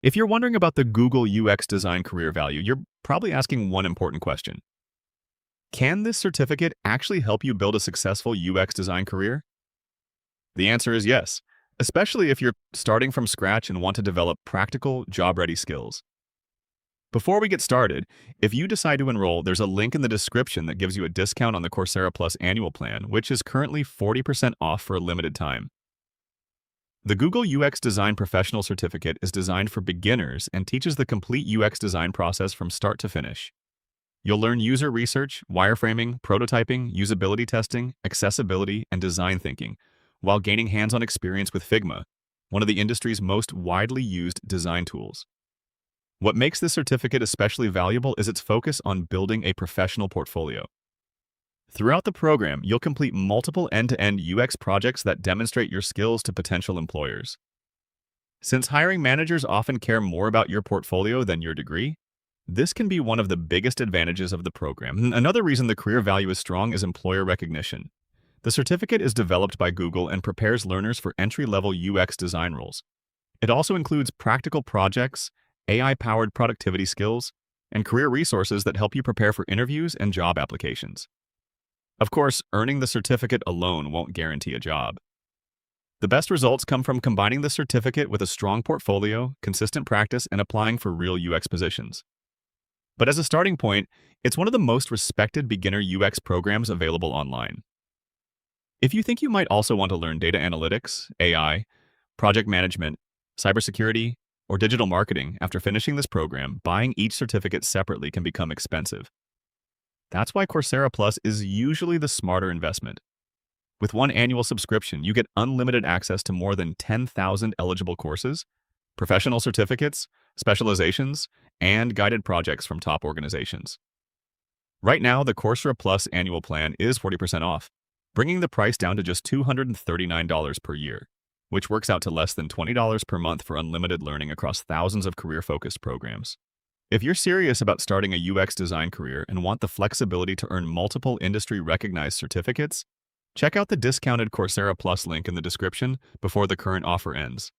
If you're wondering about the Google UX design career value, you're probably asking one important question. Can this certificate actually help you build a successful UX design career? The answer is yes, especially if you're starting from scratch and want to develop practical, job-ready skills. Before we get started, if you decide to enroll, there's a link in the description that gives you a discount on the Coursera Plus annual plan, which is currently 40% off for a limited time. The Google UX Design Professional Certificate is designed for beginners and teaches the complete UX design process from start to finish. You'll learn user research, wireframing, prototyping, usability testing, accessibility, and design thinking, while gaining hands-on experience with Figma, one of the industry's most widely used design tools. What makes this certificate especially valuable is its focus on building a professional portfolio. Throughout the program, you'll complete multiple end-to-end UX projects that demonstrate your skills to potential employers. Since hiring managers often care more about your portfolio than your degree, this can be one of the biggest advantages of the program. Another reason the career value is strong is employer recognition. The certificate is developed by Google and prepares learners for entry-level UX design roles. It also includes practical projects, AI-powered productivity skills, and career resources that help you prepare for interviews and job applications. Of course, earning the certificate alone won't guarantee a job. The best results come from combining the certificate with a strong portfolio, consistent practice, and applying for real UX positions. But as a starting point, it's one of the most respected beginner UX programs available online. If you think you might also want to learn data analytics, AI, project management, cybersecurity, or digital marketing after finishing this program, buying each certificate separately can become expensive. That's why Coursera Plus is usually the smarter investment. With one annual subscription, you get unlimited access to more than 10,000 eligible courses, professional certificates, specializations, and guided projects from top organizations. Right now, the Coursera Plus annual plan is 40% off, bringing the price down to just $239 per year, which works out to less than $20 per month for unlimited learning across thousands of career-focused programs. If you're serious about starting a UX design career and want the flexibility to earn multiple industry-recognized certificates, check out the discounted Coursera Plus link in the description before the current offer ends.